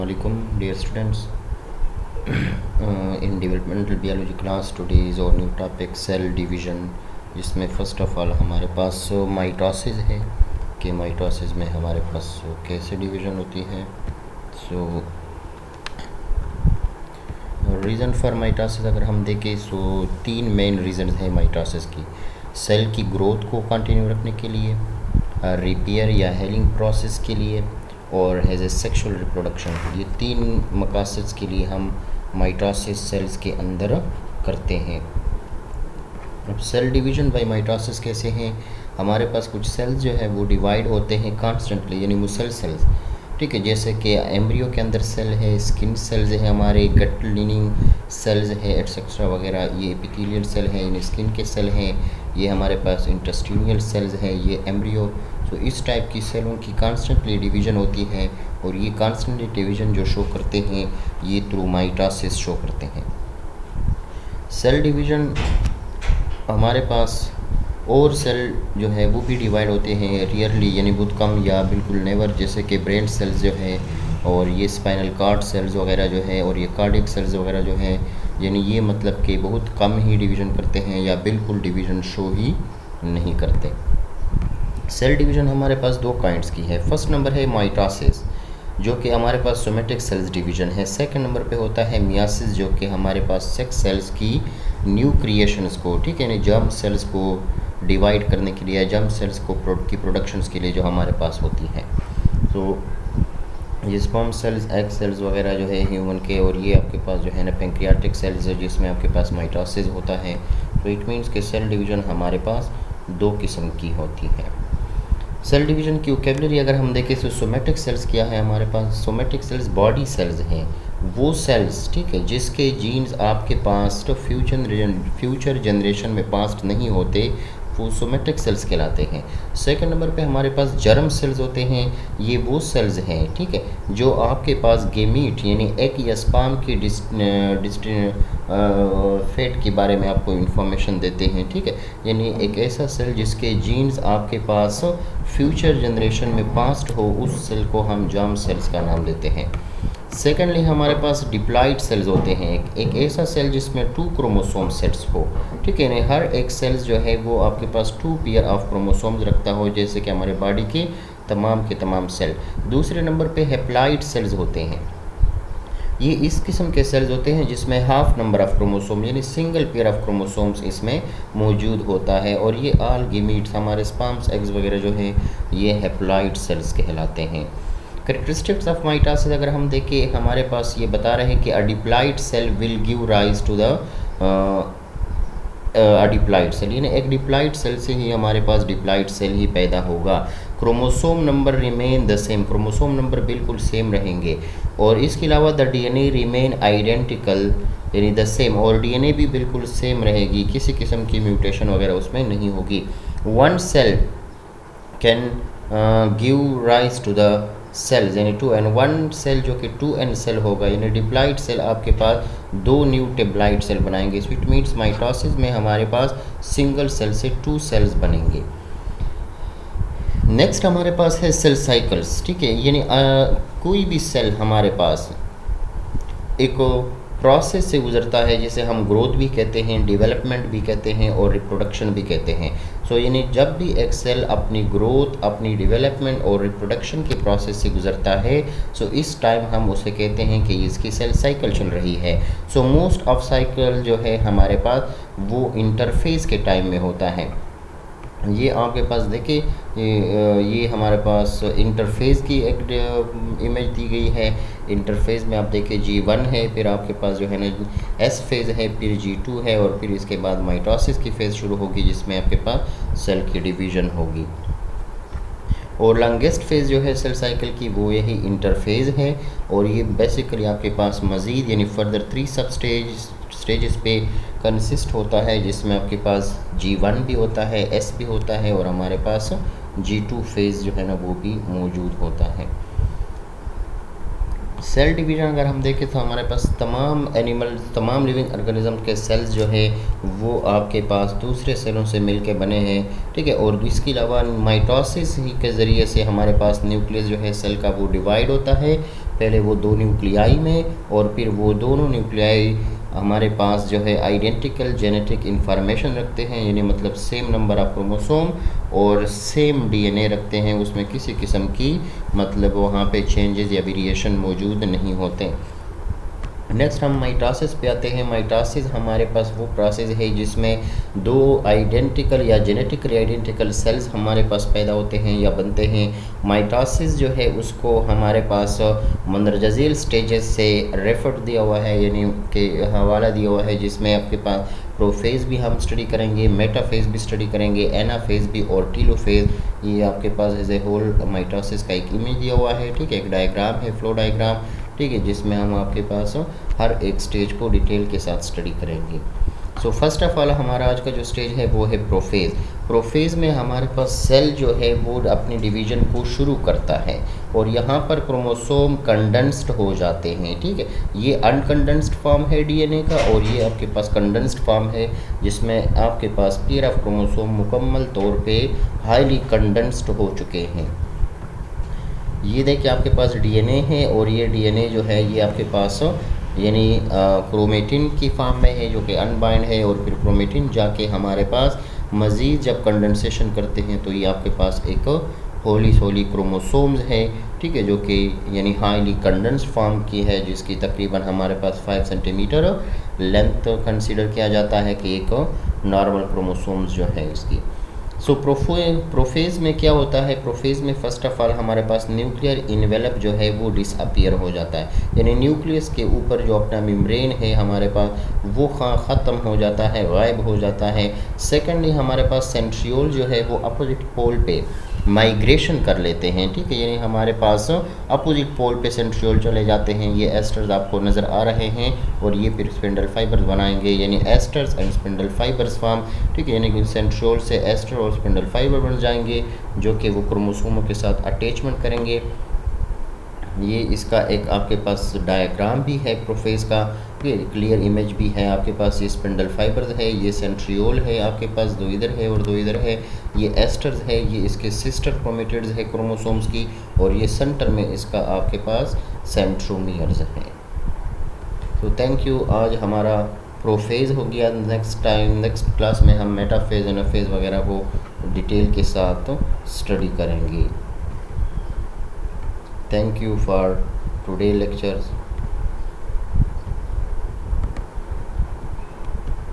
Assalamualaikum dear students. In developmental biology class today is our new topic cell division, जिसमें first of all हमारे पास mitosis है कि mitosis में हमारे पास कैसे डिवीज़न होती है। सो रीज़न फॉर माइटोसिस अगर हम देखें तीन मेन रीज़न है माइटोसिस की। सेल की ग्रोथ को कंटिन्यू रखने के लिए, रिपेयर या हेलिंग प्रोसेस के लिए, और हैज़ ए सेक्शुअल रिप्रोडक्शन। ये तीन मकासद के लिए हम माइटोसिस सेल्स के अंदर करते हैं। अब सेल डिवीज़न बाय माइटोसिस कैसे हैं? हमारे पास कुछ सेल्स जो है वो डिवाइड होते हैं कॉन्स्टेंटली, यानी मुसलसल, ठीक है। जैसे कि एम्ब्रियो के अंदर सेल है, स्किन सेल्स है, हमारे गट लिनिंग सेल्स है एटसेट्रा वगैरह। ये एपिथेलियल सेल है, यानी स्किन के सेल हैं। ये हमारे पास इंटेस्टिनियल सेल्स हैं, ये एम्ब्रियो। तो इस टाइप की सेलों की कॉन्स्टेंटली डिवीज़न होती है, और ये कॉन्स्टेंटली डिवीज़न जो शो करते हैं ये थ्रू माइटोसिस शो करते हैं। सेल डिवीज़न हमारे पास और सेल जो है वो भी डिवाइड होते हैं रियरली, यानी बहुत कम या बिल्कुल नेवर, जैसे कि ब्रेन सेल्स जो है, और ये स्पाइनल कार्ड सेल्स वगैरह जो है, और ये कार्डियक सेल्स वगैरह जो है, यानी ये मतलब कि बहुत कम ही डिवीज़न करते हैं या बिल्कुल डिवीज़न शो ही नहीं करते। सेल डिवीज़न हमारे पास दो काइंड्स की है। फर्स्ट नंबर है माइटोसिस, जो कि हमारे पास सोमेटिक सेल्स डिवीज़न है। सेकंड नंबर पे होता है मियासिस, जो कि हमारे पास सेक्स सेल्स की न्यू क्रिएशंस को, ठीक है, यानी जर्म सेल्स को डिवाइड करने के लिए, जर्म सेल्स को की प्रोडक्शंस के लिए जो हमारे पास होती है। तो ये स्पर्म सेल्स, एग सेल्स वगैरह जो है ह्यूमन के, और ये आपके पास जो है ना पेंक्रियाटिक सेल्स है जिसमें आपके पास माइटोसिस होता है। तो इट मीन्स कि सेल डिवीज़न हमारे पास दो किस्म की होती है। सेल डिवीज़न की वोकैबुलरी अगर हम देखें तो सोमेटिक सेल्स क्या है हमारे पास? सोमेटिक सेल्स बॉडी सेल्स हैं, वो सेल्स, ठीक है, जिसके जीन्स आपके पास तो फ्यूचर जनरेशन में पास्ट नहीं होते, वो सोमेटिक सेल्स कहलाते हैं। सेकंड नंबर पे हमारे पास जर्म सेल्स होते हैं। ये वो सेल्स हैं, ठीक है, जो आपके पास गेमीट यानी एग या स्पर्म की फेट के बारे में आपको इंफॉर्मेशन देते हैं, ठीक है, यानी एक ऐसा सेल जिसके जीन्स आपके पास फ्यूचर जनरेशन में पास्ट हो, उस सेल को हम जर्म सेल्स का नाम देते हैं। सेकेंडली हमारे पास डिप्लॉइड सेल्स होते हैं, एक ऐसा सेल जिसमें 2 क्रोमोसोम सेट्स हो, ठीक है, यानी हर एक सेल्स जो है वो आपके पास 2 पेयर ऑफ क्रोमोसोम्स रखता हो, जैसे कि हमारे बॉडी के तमाम सेल। दूसरे नंबर पे हैप्लॉइड सेल्स होते हैं। ये इस किस्म के सेल्स होते हैं जिसमें हाफ नंबर ऑफ क्रोमोसोम यानी सिंगल पेयर ऑफ क्रोमोसोम्स इसमें मौजूद होता है, और ये ऑल गेमीट्स, हमारे स्पर्म्स, एग्स वगैरह जो है ये हैप्लॉइड सेल्स कहलाते हैं। कैरेक्टरिस्टिक्स ऑफ माइटोसिस अगर हम देखें, हमारे पास ये बता रहे हैं कि a diploid cell will give rise to the diploid cell, यानी एक डिप्लॉइड सेल से ही हमारे पास डिप्लॉइड सेल ही पैदा होगा। Chromosome number remain the same, chromosome number बिल्कुल सेम रहेंगे, और इसके अलावा द डीएनए रिमेन आइडेंटिकल, यानी द सेम, और डीएनए भी बिल्कुल सेम रहेगी, किसी किस्म की म्यूटेशन वगैरह उसमें नहीं होगी। One cell can give rise to the cells, यानी 2n1 सेल जो कि 2n सेल होगा, यानी डिप्लॉइड सेल आपके पास 2 न्यू डिप्लॉइड सेल बनाएंगे। इट मीन्स माइटोसिस में हमारे पास सिंगल सेल से 2 सेल्स बनेंगे। नेक्स्ट हमारे पास है सेल साइकिल्स, ठीक है, यानी कोई भी सेल हमारे पास एक प्रोसेस से गुजरता है, जिसे हम ग्रोथ भी कहते हैं, डेवलपमेंट भी कहते हैं, और रिप्रोडक्शन भी कहते हैं। सो यानी जब भी एक सेल अपनी ग्रोथ, अपनी डेवलपमेंट और रिप्रोडक्शन के प्रोसेस से गुजरता है, सो इस टाइम हम उसे कहते हैं कि इसकी सेल साइकिल चल रही है। सो मोस्ट ऑफ साइकिल जो है हमारे पास वो इंटरफेस के टाइम में होता है। ये आपके पास देखिए, ये हमारे पास इंटरफेस की एक इमेज दी गई है। इंटरफेस में आप देखिए G1 है, फिर आपके पास जो है ना S फेज़ है, फिर G2 है, और फिर इसके बाद माइटोसिस की फेज़ शुरू होगी जिसमें आपके पास सेल की डिवीज़न होगी। और लॉन्गेस्ट फेज़ जो है सेल साइकिल की वो यही इंटरफेज़ है, और ये बेसिकली आपके पास मज़ीद यानी फर्दर 3 सब स्टेजेस पे कंसिस्ट होता है, जिसमें आपके पास G1 भी होता है, S भी होता है, और हमारे पास G2 फेज़ जो है ना वो भी मौजूद होता है। सेल डिवीज़न अगर हम देखें तो हमारे पास तमाम लिविंग ऑर्गेनिज्म के सेल्स जो है वो आपके पास दूसरे सेलों से मिलके बने हैं, ठीक है, और इसके अलावा माइटोसिस ही के ज़रिए से हमारे पास न्यूक्लियस जो है सेल का वो डिवाइड होता है, पहले वो दो न्यूक्लियाई में और फिर वो दोनों न्यूक्लियाई हमारे पास जो है आइडेंटिकल जेनेटिक इंफॉर्मेशन रखते हैं, यानी मतलब सेम नंबर ऑफ क्रोमोसोम और सेम डीएनए रखते हैं, उसमें किसी किस्म की मतलब वहाँ पे चेंजेस या वेरिएशन मौजूद नहीं होते। नेक्स्ट हम माइटोसिस पे आते हैं। माइटोसिस हमारे पास वो प्रोसेस है जिसमें दो आइडेंटिकल या जेनेटिकली आइडेंटिकल सेल्स हमारे पास पैदा होते हैं या बनते हैं। माइटोसिस जो है उसको हमारे पास मंदरजाजिल स्टेजेस से रेफर दिया हुआ है, यानी कि हवाला दिया हुआ है, जिसमें आपके पास प्रोफेज भी हम स्टडी करेंगे, मेटाफेज भी स्टडी करेंगे, एनाफेज भी और टीलोफेज। ये आपके पास एज ए होल माइटोसिस का एक इमेज दिया हुआ है, ठीक है, एक डायग्राम है, फ्लो डायग्राम, ठीक है, जिसमें हम आपके पास हर एक स्टेज को डिटेल के साथ स्टडी करेंगे। सो फर्स्ट ऑफ ऑल हमारा आज का जो स्टेज है वो है प्रोफेज। प्रोफेज में हमारे पास सेल जो है वो अपनी डिवीजन को शुरू करता है और यहाँ पर क्रोमोसोम कंडेंस्ड हो जाते हैं, ठीक है। ये अनकंडेंस्ड फॉर्म है डीएनए का और ये आपके पास कंडेंस्ड फॉर्म है, जिसमें आपके पास पेयर ऑफ क्रोमोसोम मुकम्मल तौर पे हाईली कंडेंस्ड हो चुके हैं। ये देखिए आपके पास डीएनए है और ये डीएनए जो है ये आपके पास यानी क्रोमेटिन की फॉर्म में है जो कि अनबाइंड है, और फिर क्रोमेटिन जाके हमारे पास मज़ीद जब कंडेंसेशन करते हैं तो ये आपके पास एक होली क्रोमोसोम्स है, ठीक है, जो कि यानी हाईली कंडेंस्ड फॉर्म की है, जिसकी तकरीबन हमारे पास 5 सेंटीमीटर लेंथ कंसीडर किया जाता है कि एक नॉर्मल क्रोमोसोम्स जो है इसकी। सो प्रोफेज में क्या होता है? प्रोफेज में फ़र्स्ट ऑफ ऑल हमारे पास न्यूक्लियर इन्वेलप जो है वो डिसअपियर हो जाता है, यानी न्यूक्लियस के ऊपर जो अपना मेम्ब्रेन है हमारे पास वो ख़त्म हो जाता है, गायब हो जाता है। सेकेंडली हमारे पास सेंट्रियोल जो है वो अपोजिट पोल पे माइग्रेशन कर लेते हैं, ठीक है, यानी हमारे पास अपोजिट पोल पे सेंट्रियोल चले जाते हैं। ये एस्टर्स आपको नज़र आ रहे हैं और ये फिर स्पिंडल फाइबर्स बनाएंगे, यानी asters and spindle fibres form, ठीक है, यानी कि सेंट्रियोल से एस्टर और स्पिंडल फाइबर बन जाएंगे जो कि वो क्रोमोसोमों के साथ अटैचमेंट करेंगे। ये इसका एक आपके पास डायग्राम भी है प्रोफेज का, क्लियर इमेज भी है आपके पास। ये स्पिंडल फाइबर्स है, ये सेंट्रियोल है आपके पास, दो इधर है और दो इधर है, ये एस्टर्स है, ये इसके सिस्टर क्रोमेटिड्स है क्रोमोसोम्स की, और ये सेंटर में इसका आपके पास सेंट्रोमियर्स है। तो थैंक यू, आज हमारा प्रोफेज हो गया। नेक्स्ट क्लास में हम मेटाफेज एनाफेज वगैरह को डिटेल के साथ स्टडी करेंगे। Thank you for today's lectures.